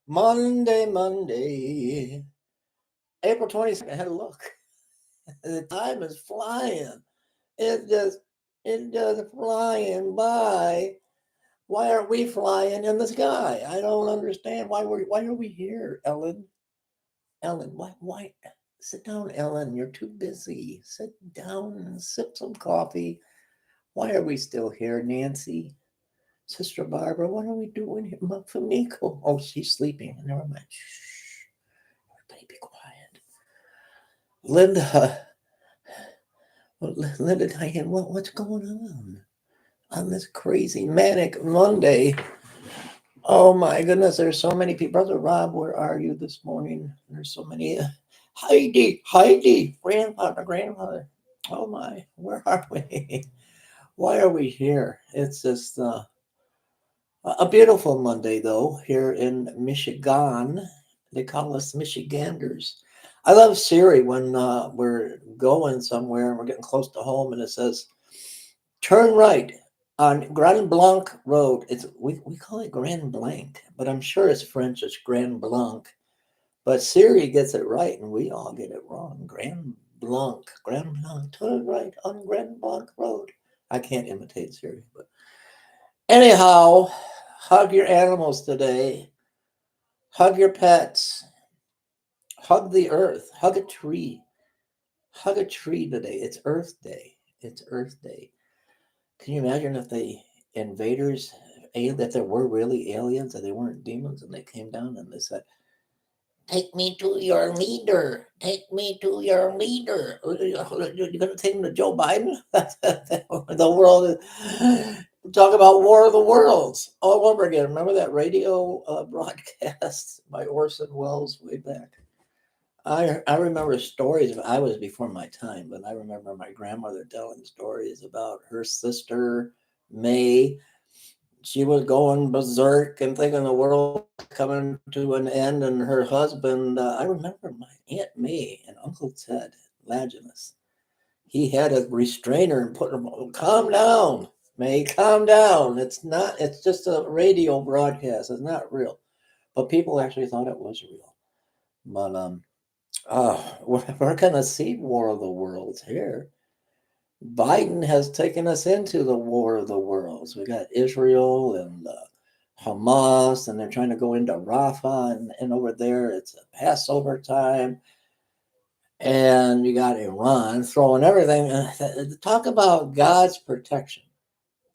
Monday. April 22nd. I had a look. The time is flying. It just it just flying by. Why aren't we flying in the sky? I don't understand. Why are we here, Ellen? Ellen, why sit down, Ellen. You're too busy. Sit down and sip some coffee. Why are we still here, Nancy? Sister Barbara, what are we doing here? Famiko. Oh, she's sleeping. Never mind. Shh. Everybody be quiet. Linda, Linda Diane, what's going on this crazy manic Monday? Oh my goodness, there's so many people. Brother Rob, where are you this morning? There's so many. Heidi, grandfather. Oh my, where are we? Why are we here? It's just a beautiful Monday, though, here in Michigan. They call us Michiganders. I love Siri when we're going somewhere and we're getting close to home and it says, turn right on Grand Blanc Road. We call it Grand Blanc, but I'm sure it's French, it's Grand Blanc. But Siri gets it right and we all get it wrong. Grand Blanc, turn right on Grand Blanc Road. I can't imitate Siri, but anyhow, hug your animals today. Hug your pets. Hug the earth. Hug a tree. Hug a tree today. It's Earth Day. It's Earth Day. Can you imagine if the invaders, if there were really aliens and they weren't demons and they came down and they said, take me to your leader. Take me to your leader. You're going to take him to Joe Biden? The world. Talk about War of the Worlds all over again. Remember that radio broadcast by Orson Welles way back? I remember stories. I was before my time, but I remember my grandmother telling stories about her sister, May. She was going berserk and thinking the world was coming to an end, and her husband, I remember my Aunt May and Uncle Ted Laginus. He had a restrainer and put him, calm down, May, calm down. It's just a radio broadcast. It's not real. But people actually thought it was real. But we're going to see War of the Worlds here. Biden has taken us into the War of the Worlds. We got Israel and Hamas, and they're trying to go into Rafah, and over there it's a Passover time. And you got Iran throwing everything. Talk about God's protection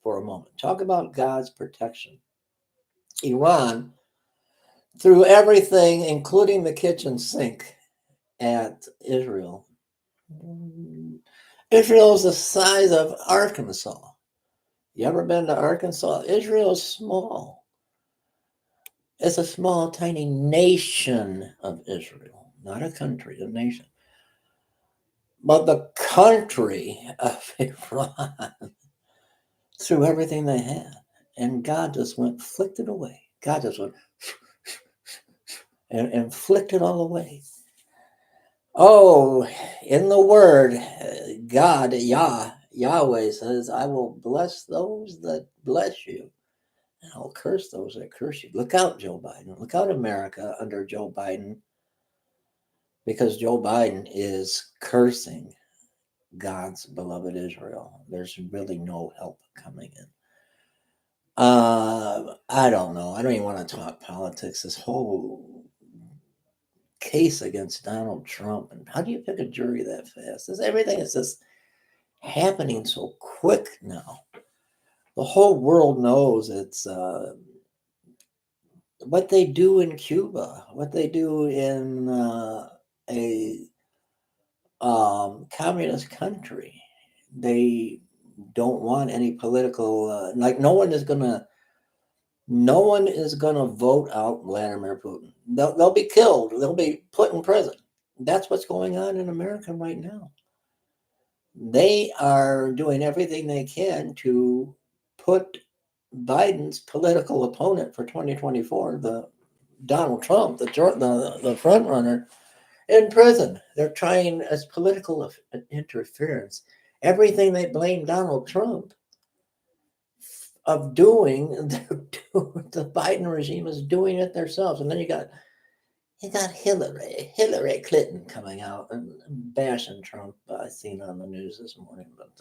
for a moment. Talk about God's protection. Iran threw everything, including the kitchen sink, at Israel. Israel is the size of Arkansas. You ever been to Arkansas? Israel is small. It's a small, tiny nation of Israel, not a country, a nation. But the country of Iran threw everything they had, and God just went, flicked it away. God just went and flicked it all away. Oh, in the word, God, Yahweh says, I will bless those that bless you, and I'll curse those that curse you. Look out, Joe Biden. Look out, America, under Joe Biden, because Joe Biden is cursing God's beloved Israel. There's really no help coming in. I don't know. I don't even want to talk politics. This whole case against Donald Trump, and how do you pick a jury that fast? Everything is just happening so quick now. The whole world knows it's what they do in Cuba, what they do in a communist country. They don't want any political like no one is gonna vote out Vladimir Putin. They'll be killed. They'll be put in prison. That's what's going on in America right now. They are doing everything they can to put Biden's political opponent for 2024, the Donald Trump, the front runner, in prison. They're trying as political interference. Everything they blame Donald Trump of doing, the Biden regime is doing it themselves. And then you got Hillary Clinton coming out and bashing Trump. I seen on the news this morning, but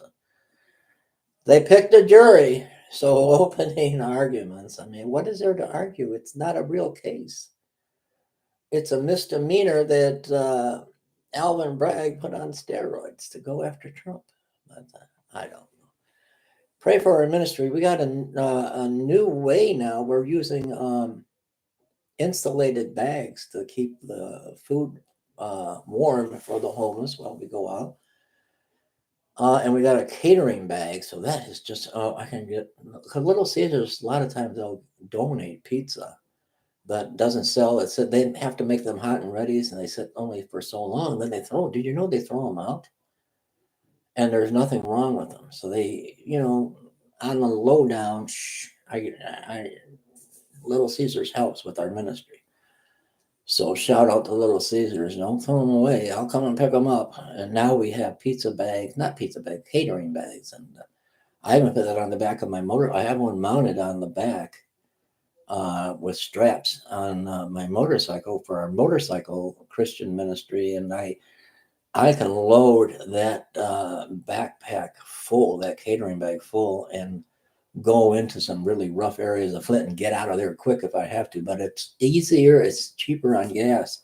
they picked a jury. So opening arguments. I mean, what is there to argue? It's not a real case. It's a misdemeanor that Alvin Bragg put on steroids to go after Trump. But I don't know. Pray for our ministry. We got a new way now. We're using insulated bags to keep the food warm for the homeless while we go out. And we got a catering bag, so that is just I can get Little Caesars. A lot of times they'll donate pizza that doesn't sell. It said they have to make them hot and ready, and they sit only for so long. Then they throw. Did you know they throw them out? And there's nothing wrong with them. So they, on the lowdown, Little Caesars helps with our ministry. So shout out to Little Caesars. Don't throw them away. I'll come and pick them up. And now we have catering bags. And I haven't put that on the back of my motor. I have one mounted on the back with straps on my motorcycle for our motorcycle Christian ministry. And I can load that backpack full, that catering bag full, and go into some really rough areas of Flint and get out of there quick if I have to. But it's easier, it's cheaper on gas.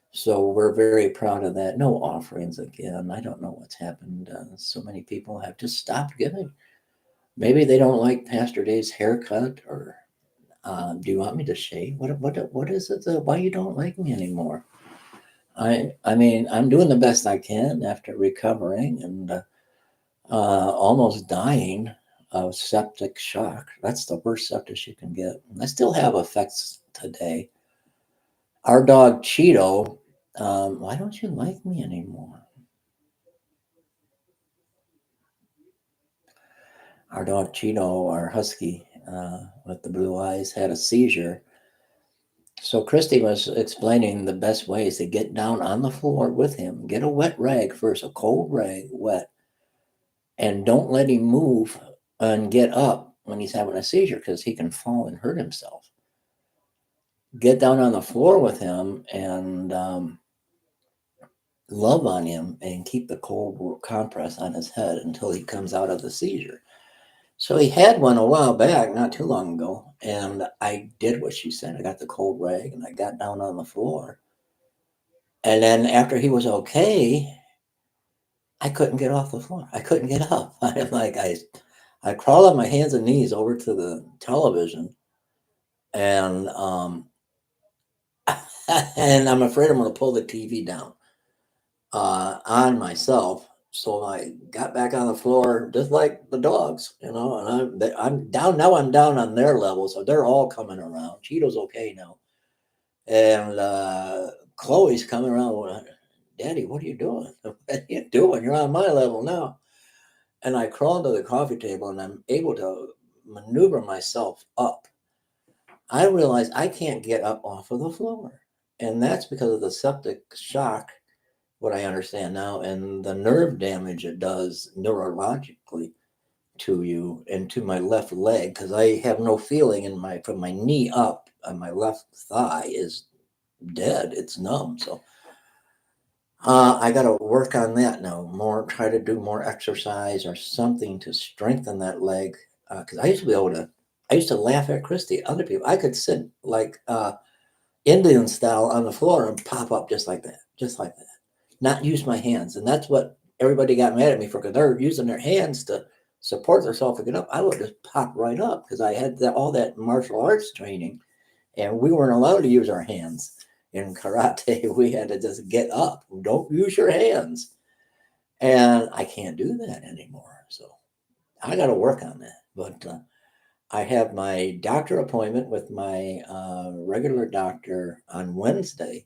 So we're very proud of that. No offerings again. I don't know what's happened. So many people have just stopped giving. Maybe they don't like Pastor Dave's haircut, or do you want me to shave? What is it? Why you don't like me anymore? I mean, I'm doing the best I can after recovering and almost dying of septic shock. That's the worst septic you can get. I still have effects today. Our dog Cheeto, why don't you like me anymore? Our dog Cheeto, our husky with the blue eyes, had a seizure. So Christy was explaining the best ways to get down on the floor with him. Get a wet rag first, a cold rag, wet, and don't let him move and get up when he's having a seizure, because he can fall and hurt himself. Get down on the floor with him and love on him and keep the cold compress on his head until he comes out of the seizure. So he had one a while back, not too long ago, and I did what she said. I got the cold rag and I got down on the floor. And then after he was okay, I couldn't get off the floor. I couldn't get up. I'm like, I crawl on my hands and knees over to the television, and and I'm afraid I'm going to pull the TV down on myself. So I got back on the floor, just like the dogs, and I'm down now. I'm down on their level, so they're all coming around. Cheeto's okay now, and Chloe's coming around. Daddy, what are you doing? What are you doing? You're on my level now. And I crawl to the coffee table, and I'm able to maneuver myself up. I realize I can't get up off of the floor. And that's because of the septic shock, what I understand now, and the nerve damage it does neurologically to you and to my left leg, because I have no feeling from my knee up, and my left thigh is dead. It's numb. So I got to work on that now. Try to do more exercise or something to strengthen that leg. Because I used to laugh at Christy, other people. I could sit like Indian style on the floor and pop up just like that, not use my hands. And that's what everybody got mad at me for, because they're using their hands to support themselves to get up. I would just pop right up because I had all that martial arts training, and we weren't allowed to use our hands. In karate, we had to just get up. Don't use your hands. And I can't do that anymore. So I got to work on that. But I have my doctor appointment with my regular doctor on Wednesday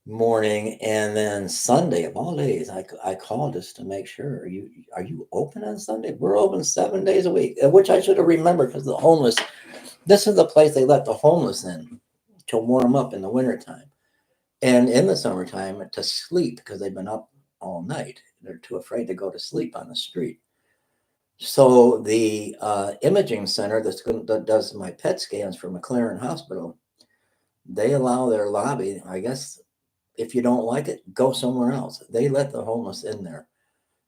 morning, and then Sunday of all days, I called just to make sure. Are you open on Sunday? We're open 7 days a week, which I should have remembered, because the homeless. This is the place they let the homeless in to warm up in the wintertime, and in the summertime to sleep, because they've been up all night. They're too afraid to go to sleep on the street. So the imaging center that does my PET scans for McLaren Hospital, they allow their lobby. I guess if you don't like it, go somewhere else. They let the homeless in there,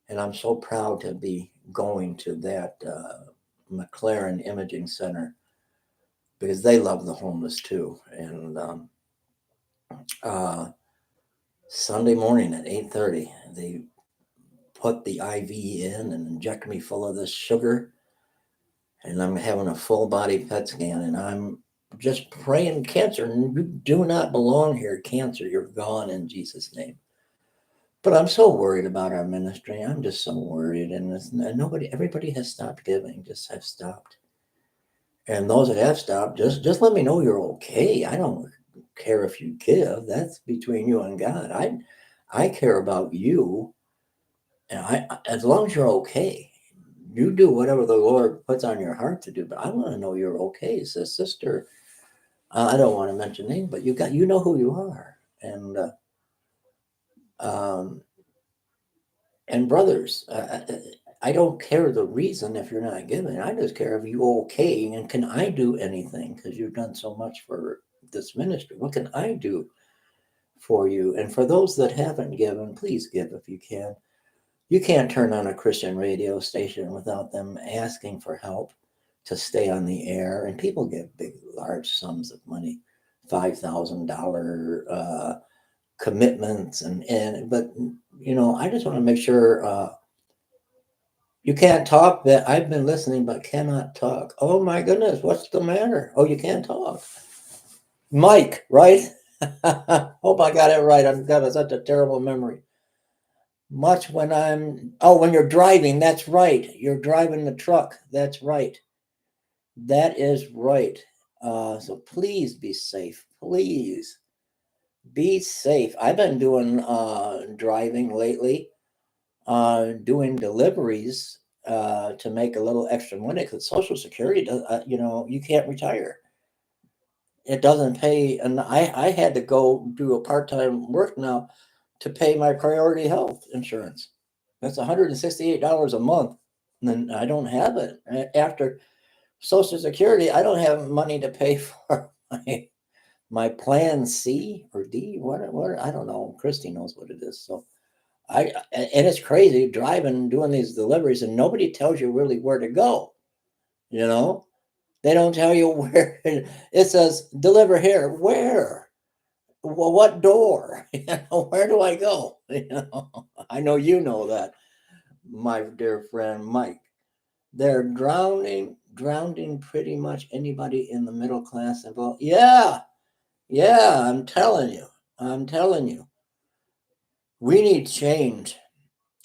and I'm so proud to be going to that McLaren Imaging Center because they love the homeless too. And uh, Sunday morning at 8:30, they put the IV in and inject me full of this sugar, and I'm having a full body PET scan, and I'm just praying, cancer, you do not belong here. Cancer, you're gone in Jesus' name. But I'm so worried about our ministry. I'm just so worried, and everybody has stopped giving. Just have stopped, and those that have stopped, just let me know you're okay. I don't care if you give. That's between you and God. I care about you, and as long as you're okay, you do whatever the Lord puts on your heart to do. But I want to know you're okay, sister. I don't want to mention names, but you know who you are, um, and brothers. I don't care the reason if you're not giving. I just care if you okay, and can I do anything because you've done so much for this ministry. What can I do for you? And for those that haven't given, please give if you can. You can't turn on a Christian radio station without them asking for help to stay on the air. And people give big, large sums of money, $5,000 commitments, but I just want to make sure you can't talk. That I've been listening, but cannot talk. Oh my goodness, what's the matter? Oh, you can't talk. Mike, right? Hope I got it right. I've got such a terrible memory. Much when you're driving, that's right. You're driving the truck. That's right. That is right. So please be safe. Please be safe. I've been doing driving lately, doing deliveries to make a little extra money because Social Security does, you can't retire. It doesn't pay. And I had to go do a part time work now to pay my priority health insurance. That's $168 a month. And I don't have it. After Social Security, I don't have money to pay for my plan C or D. What I don't know. Christy knows what it is. So and it's crazy driving, doing these deliveries, and nobody tells you really where to go. You know, they don't tell you where. It says deliver here. Where? Well, what door? Where do I go? I know you know that, my dear friend Mike. They're drowning pretty much anybody in the middle class and well, yeah, I'm telling you, we need change.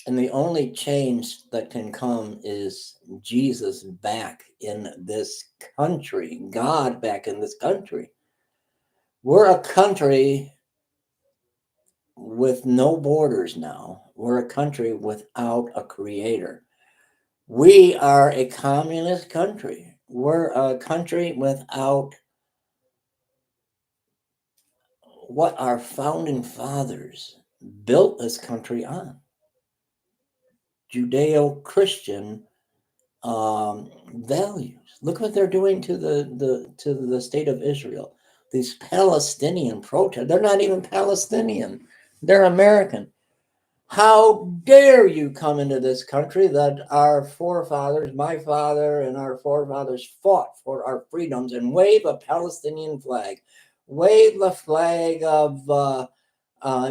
And the only change that can come is Jesus back in this country, God back in this country. We're a country with no borders now. We're a country without a creator. We are a communist country. We're a country without what our founding fathers built this country on. Judeo-Christian values. Look what they're doing to the state of Israel. These Palestinian protests. They're not even Palestinian. They're American. How dare you come into this country that our forefathers, my father and our forefathers fought for our freedoms and wave a Palestinian flag. Wave the flag of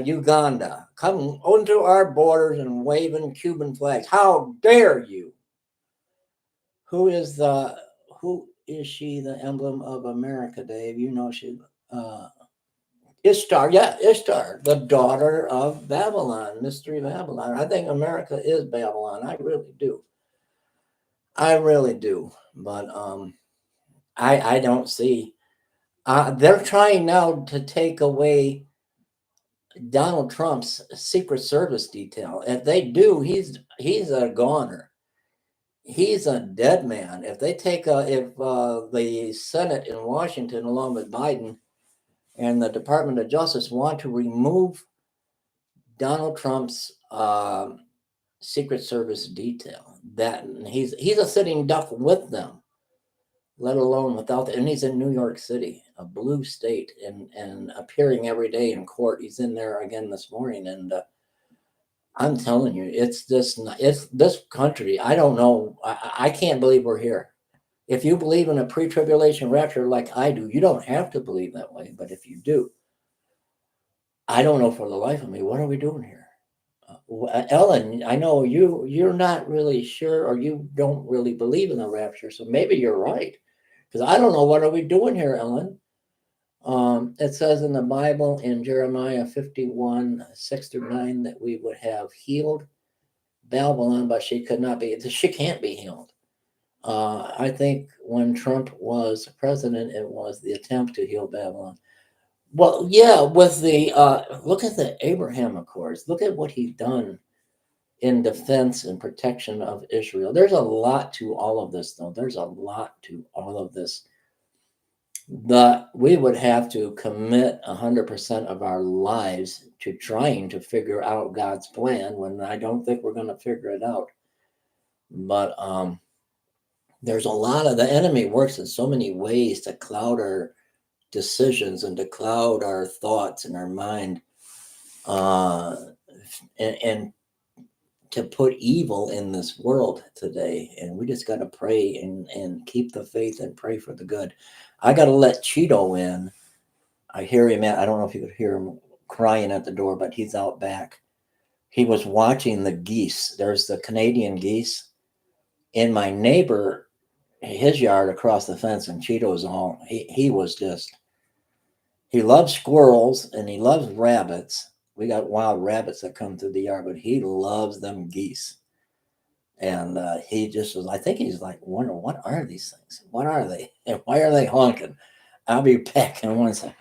Uganda. Come onto our borders and waving Cuban flags. How dare you? Who is she the emblem of America, Dave? You know she Ishtar, yeah, Ishtar, the daughter of Babylon, Mystery Babylon. I think America is Babylon. I really do. I really do. But I don't see. They're trying now to take away Donald Trump's Secret Service detail. If they do, he's a goner. He's a dead man. If they take if the Senate in Washington, along with Biden and the Department of Justice, want to remove Donald Trump's Secret Service detail. That he's a sitting duck with them, let alone without. And he's in New York City, a blue state, and appearing every day in court. He's in there again this morning, and I'm telling you, it's this country. I don't know. I can't believe we're here. If you believe in a pre-tribulation rapture like I do, you don't have to believe that way. But if you do, I don't know for the life of me, what are we doing here? Ellen, I know you're not really sure, or you don't really believe in the rapture, so maybe you're right. Because I don't know, what are we doing here, Ellen? It says in the Bible in Jeremiah 51, 6 through 9, that we would have healed Babylon, but she can't be healed. I think when Trump was president, it was the attempt to heal Babylon. Well, yeah, with the look at the Abraham Accords. Look at what he's done in defense and protection of Israel. There's a lot to all of this, though. There's a lot to all of this that we would have to commit 100% of our lives to trying to figure out God's plan, when I don't think we're going to figure it out. But there's a lot of, the enemy works in so many ways to cloud our decisions and to cloud our thoughts and our mind, and to put evil in this world today. And we just got to pray and keep the faith and pray for the good. I got to let Cheeto in. I hear him I don't know if you could hear him crying at the door, but he's out back. He was watching the geese. There's the Canadian geese in my neighbor, his yard across the fence, and Cheeto's he was just, he loves squirrels and he loves rabbits. We got wild rabbits that come through the yard, but he loves them geese. And he just was, I think he's like, wonder, what are these things? What are they? And why are they honking? I'll be back in 1 second.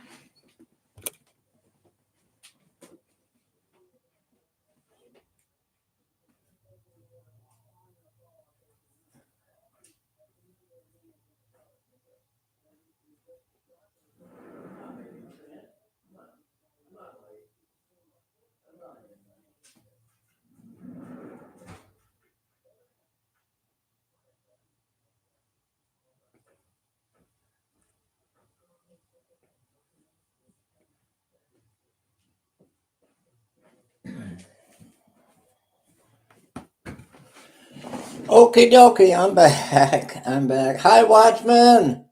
Okie dokie, I'm back. I'm back. Hi, Watchman.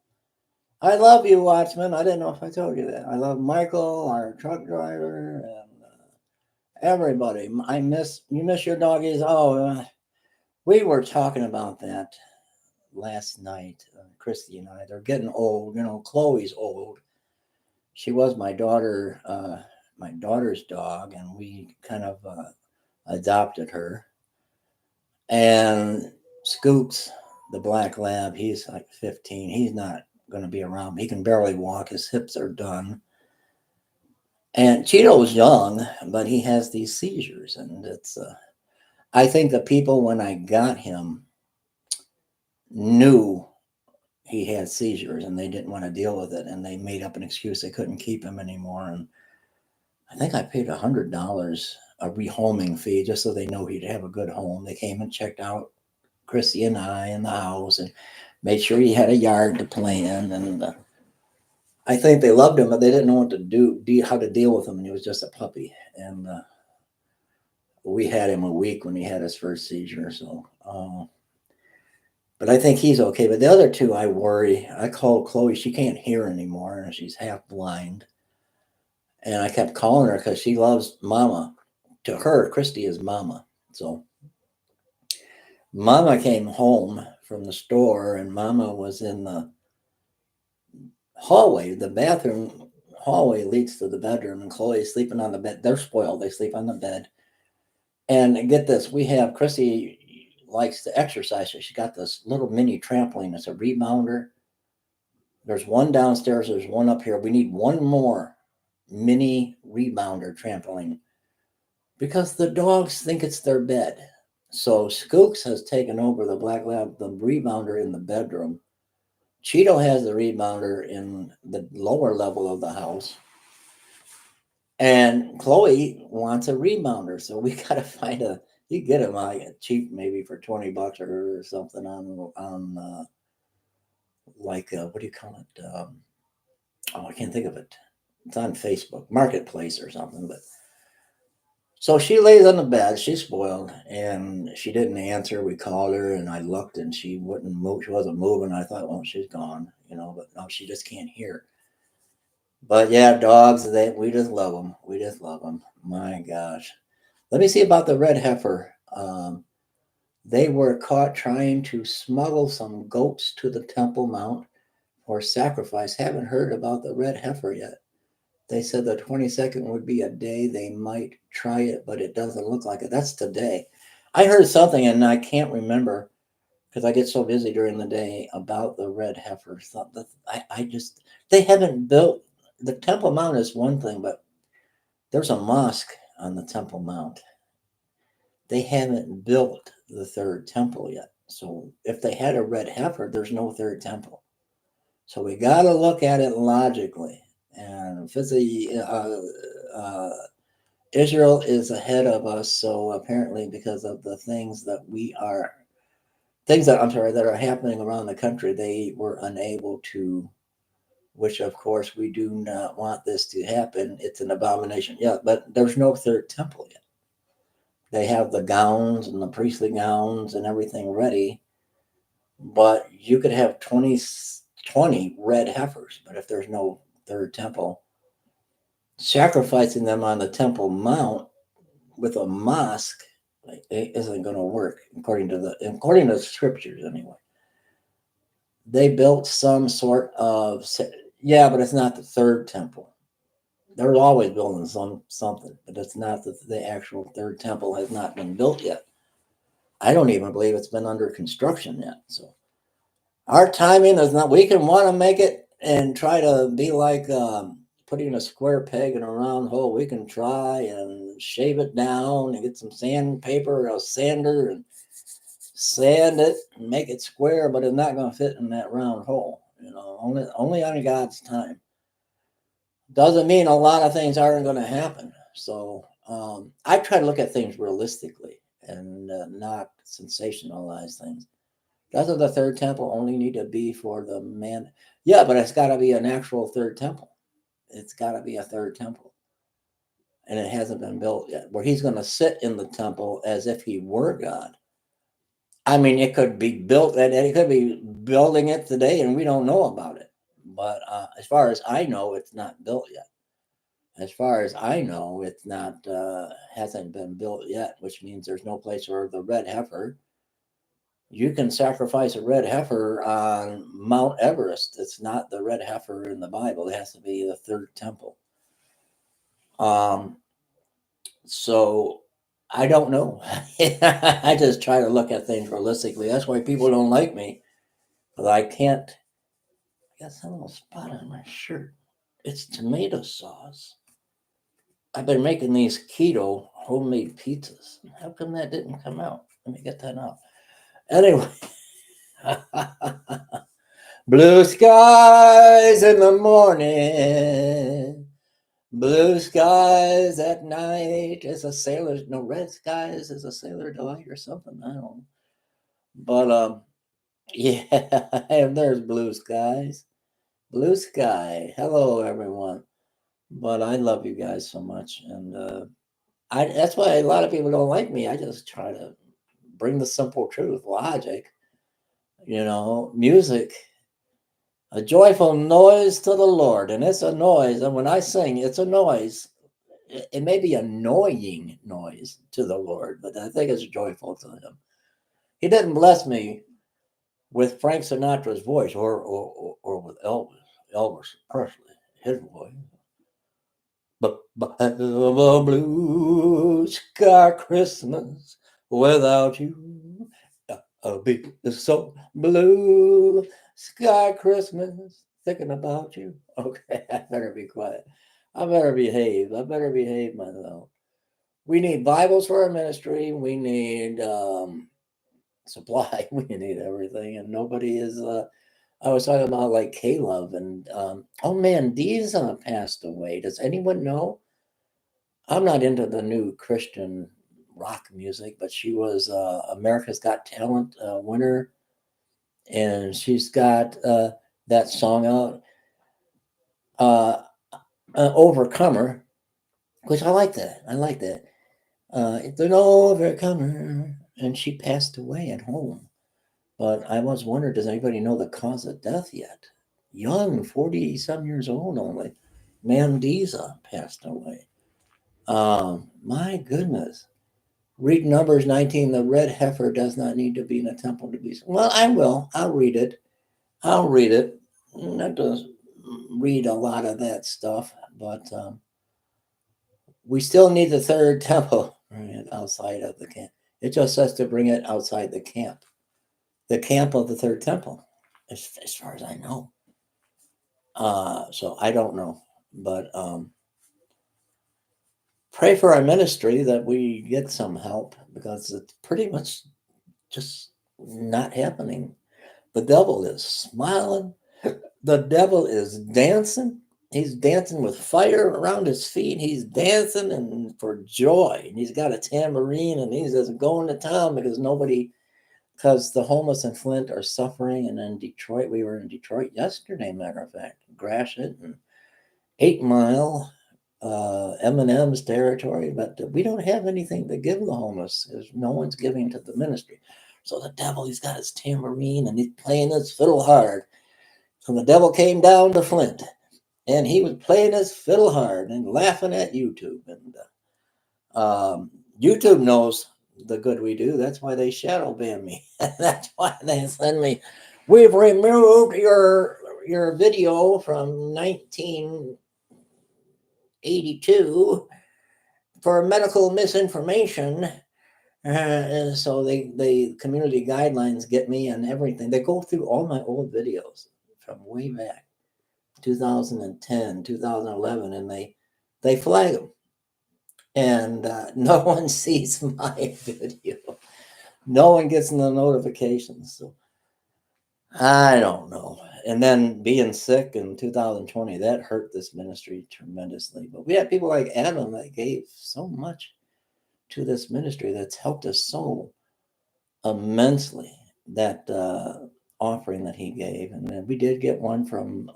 I love you, Watchman. I didn't know if I told you that. I love Michael, our truck driver, and everybody. You miss your doggies. We were talking about that last night. Christy and I, they're getting old. You know, Chloe's old. She was my daughter's dog, and we kind of adopted her. And Scoops, the black lab, he's like 15. He's not going to be around. He can barely walk. His hips are done. And Cheeto's young, but he has these seizures. And it's, I think the people, when I got him, knew he had seizures and they didn't want to deal with it. And they made up an excuse. They couldn't keep him anymore. And I think I paid $100 a rehoming fee just so they know he'd have a good home. They came and checked out Chrissy and I in the house and made sure he had a yard to play in. And I think they loved him, but they didn't know what to do, how to deal with him. And he was just a puppy. And we had him a week when he had his first seizure. So, but I think he's okay. But the other two, I worry. I called Chloe. She can't hear anymore, and she's half blind. And I kept calling her because she loves Mama. To her, Christy is Mama. So Mama came home from the store, and Mama was in the hallway. The bathroom hallway leads to the bedroom, and Chloe's sleeping on the bed. They're spoiled. They sleep on the bed. And get this, Chrissy likes to exercise. So she got this little mini trampoline. It's a rebounder. There's one downstairs. There's one up here. We need one more mini rebounder trampoline because the dogs think it's their bed. So Skooks has taken over the black lab, the rebounder in the bedroom. Cheeto has the rebounder in the lower level of the house. And Chloe wants a rebounder. So we got to find a You get them cheap, maybe for $20 or something like what do you call it? Oh, I can't think of it. It's on Facebook Marketplace or something. But so she lays on the bed. She's spoiled, and she didn't answer. We called her, and I looked, and she wouldn't move. She wasn't moving. I thought, well, she's gone, But no, she just can't hear. But yeah, dogs. We just love them. We just love them. My gosh. Let me see about the red heifer. They were caught trying to smuggle some goats to the Temple Mount for sacrifice. Haven't heard about the red heifer yet. They said the 22nd would be a day they might try it, but it doesn't look like it. That's today. I heard something, and I can't remember because I get so busy during the day about the red heifer. They haven't built, the Temple Mount is one thing, but there's a mosque on the Temple Mount. They haven't built the third temple yet. So if they had a red heifer, there's no third temple. So we got to look at it logically. And if it's Israel is ahead of us, so apparently because of the things that that are happening around the country, they were unable to, which of course we do not want this to happen. It's an abomination. Yeah, but there's no third temple yet. They have the gowns and the priestly gowns and everything ready, but you could have 20 red heifers, but if there's no third temple, sacrificing them on the Temple Mount with a mosque it isn't going to work according to the scriptures anyway. They built some sort of but it's not the third temple. They're always building something, but it's not the actual third temple has not been built yet. I don't even believe it's been under construction yet. So our timing is not. We can want to make it and try to be like putting a square peg in a round hole. We can try and shave it down and get some sandpaper or a sander and sand it and make it square, but it's not going to fit in that round hole. Only on God's time. Doesn't mean a lot of things aren't going to happen. So I try to look at things realistically and not sensationalize things. Doesn't the third temple only need to be for the man? Yeah, but it's got to be an actual third temple. It's got to be a third temple. And it hasn't been built yet, where he's going to sit in the temple as if he were God. I mean, it could be built, and it could be building it today, and we don't know about it. But as far as I know, it's not built yet. As far as I know, it's not hasn't been built yet, which means there's no place where the red heifer. You can sacrifice a red heifer on Mount Everest. It's not the red heifer in the Bible. It has to be the third temple. So I don't know. I just try to look at things realistically. That's why people don't like me. But I can't. I got some little spot on my shirt. It's tomato sauce. I've been making these keto homemade pizzas. How come that didn't come out? Let me get that out. Anyway. Blue skies in the morning. Blue skies at night is a sailor's, no, red skies is a sailor delight or something. I don't know. But, yeah, and there's blue skies. Blue sky. Hello, everyone. But I love you guys so much. And that's why a lot of people don't like me. I just try to bring the simple truth, logic, music. A joyful noise to the Lord. And it's a noise. And when I sing, it's a noise. It may be annoying noise to the Lord, but I think it's joyful to him. He didn't bless me with Frank Sinatra's voice or with Elvis Presley, his voice. But by the blue sky Christmas without you, I'll be so blue sky Christmas thinking about you. Okay, I better be quiet. I better behave. I better behave myself. We need Bibles for our ministry. We need supply. We need everything, and nobody is. I was talking about like Caleb, and oh man, Dee's passed away. Does anyone know? I'm not into the new Christian rock music, but she was America's Got Talent winner, and she's got that song out, Overcomer, which I like that. I like that. It's an overcomer, and she passed away at home. But I was wondering, does anybody know the cause of death yet? Young, 40-some years old only. Mandisa passed away. My goodness. Read Numbers 19. The red heifer does not need to be in a temple to be. Well, I will. I'll read it. I'll read it. Not to read a lot of that stuff, but we still need the third temple right, outside of the camp. It just says to bring it outside the camp of the third temple, as far as I know. So I don't know, but pray for our ministry that we get some help because it's pretty much just not happening. The devil is smiling. The devil is dancing. He's dancing with fire around his feet. He's dancing and for joy. And he's got a tambourine and he's just going to town because the homeless in Flint are suffering. And in Detroit, we were in Detroit yesterday, matter of fact, Gratiot and 8 Mile, M&M's territory, but we don't have anything to give the homeless because no one's giving to the ministry. So the devil, he's got his tambourine and he's playing his fiddle hard. So the devil came down to Flint and he was playing his fiddle hard and laughing at YouTube. And YouTube knows the good we do. That's why they shadow ban me. That's why they send me, we've removed your video from 1982 for medical misinformation. And so the community guidelines get me and everything. They go through all my old videos from way back, 2010, 2011, and they flag them. And no one sees my video. No one gets the notifications. So I don't know. And then being sick in 2020, that hurt this ministry tremendously. But we had people like Adam that gave so much to this ministry that's helped us so immensely, that offering that he gave. And then we did get one from,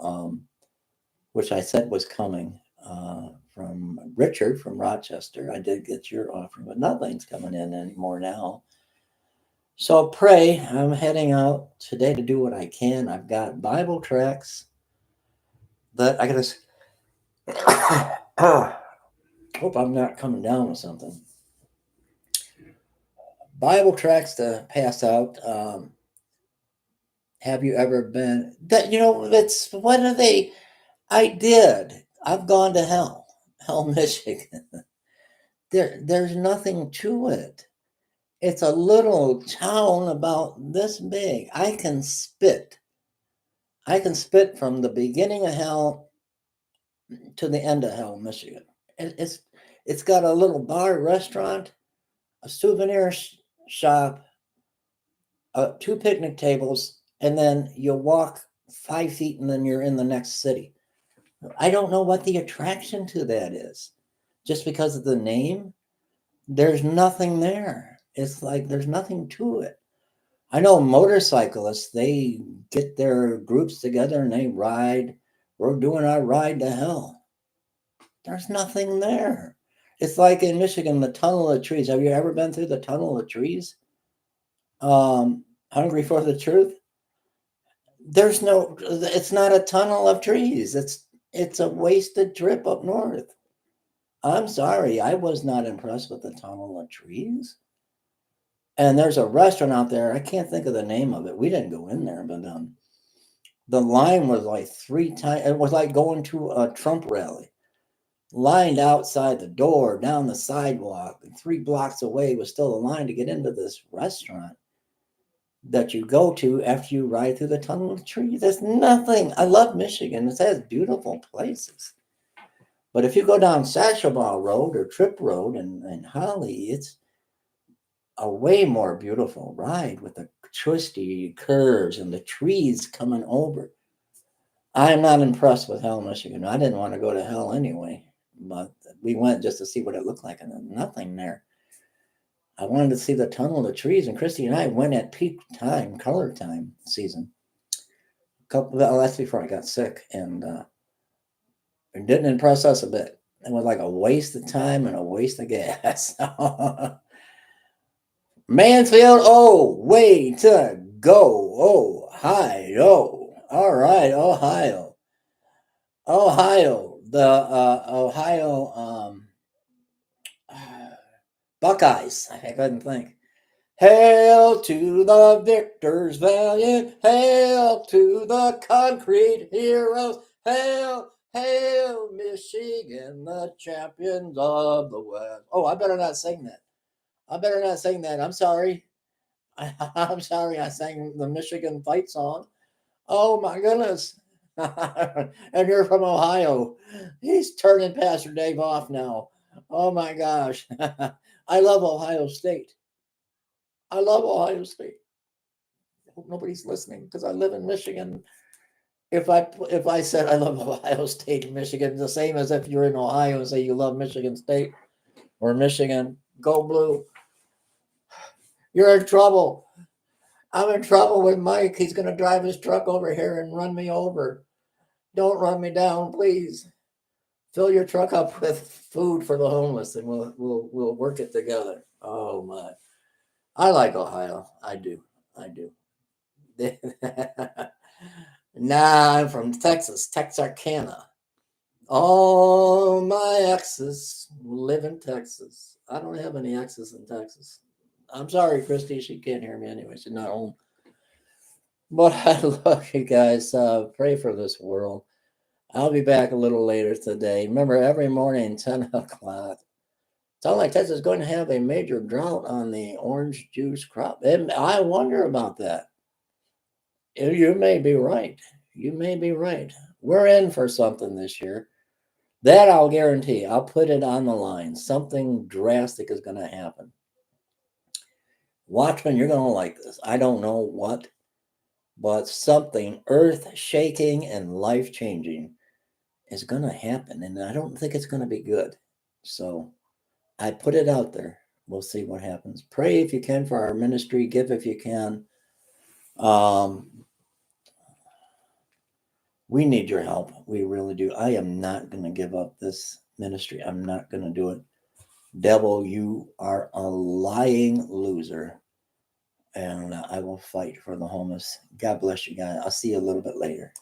which I said was coming, from Richard from Rochester. I did get your offering, but nothing's coming in anymore now. So pray. I'm heading out today to do what I can. I've got Bible tracts that I gotta. Hope I'm not coming down with something. Bible tracts to pass out. Have you ever been? That's what are they? I did. I've gone to hell, Michigan. There's nothing to it. It's a little town about this big. I can spit from the beginning of hell to the end of hell, Michigan. It's got a little bar, restaurant, a souvenir shop, 2 picnic tables, and then you walk 5 feet and then you're in the next city. I don't know what the attraction to that is. Just because of the name, there's nothing there. It's like there's nothing to it. I know motorcyclists, they get their groups together and they ride. We're doing our ride to hell. There's nothing there. It's like in Michigan, the Tunnel of Trees. Have you ever been through the Tunnel of Trees? Hungry for the Truth? It's not a tunnel of trees. It's a wasted trip up north. I'm sorry, I was not impressed with the Tunnel of Trees. And there's a restaurant out there. I can't think of the name of it. We didn't go in there, but the line was like 3 times. It was like going to a Trump rally. Lined outside the door, down the sidewalk, and 3 blocks away was still a line to get into this restaurant that you go to after you ride through the Tunnel of Trees. There's nothing. I love Michigan. It has beautiful places. But if you go down Sashabaw Road or Tripp Road in Holly, it's a way more beautiful ride with the twisty curves and the trees coming over. I'm not impressed with hell, Michigan. I didn't want to go to hell anyway, but we went just to see what it looked like, and there's nothing there. I wanted to see the tunnel of the trees, and Christy and I went at peak time, color time season. That's before I got sick, and it didn't impress us a bit. It was like a waste of time and a waste of gas. Mansfield, oh, way to go, Ohio. All right, Ohio. Ohio, the Ohio Buckeyes. I couldn't think. Hail to the victors valiant, hail to the concrete heroes, hail, hail, Michigan, the champions of the West. Oh, I better not sing that. I'm sorry. I'm sorry I sang the Michigan fight song. Oh my goodness. And you're from Ohio. He's turning Pastor Dave off now. Oh my gosh. I love Ohio State. I love Ohio State. I hope nobody's listening because I live in Michigan. If I said I love Ohio State and Michigan, the same as if you're in Ohio and say you love Michigan State or Michigan, go blue. You're in trouble. I'm in trouble with Mike. He's going to drive his truck over here and run me over. Don't run me down, please. Fill your truck up with food for the homeless, and we'll work it together. Oh my! I like Ohio. I do. Nah, I'm from Texas, Texarkana. All my exes live in Texas. I don't have any exes in Texas. I'm sorry, Christy. She can't hear me anyway. She's not home. But I love you guys. Pray for this world. I'll be back a little later today. Remember, every morning, 10 o'clock. Sounds like Texas is going to have a major drought on the orange juice crop. And I wonder about that. You may be right. You may be right. We're in for something this year. That I'll guarantee. I'll put it on the line. Something drastic is going to happen. Watchmen, you're going to like this. I don't know what, but something earth-shaking and life-changing is going to happen. And I don't think it's going to be good. So I put it out there. We'll see what happens. Pray if you can for our ministry. Give if you can. We need your help. We really do. I am not going to give up this ministry. I'm not going to do it. Devil, you are a lying loser. And I will fight for the homeless. God bless you guys. I'll see you a little bit later.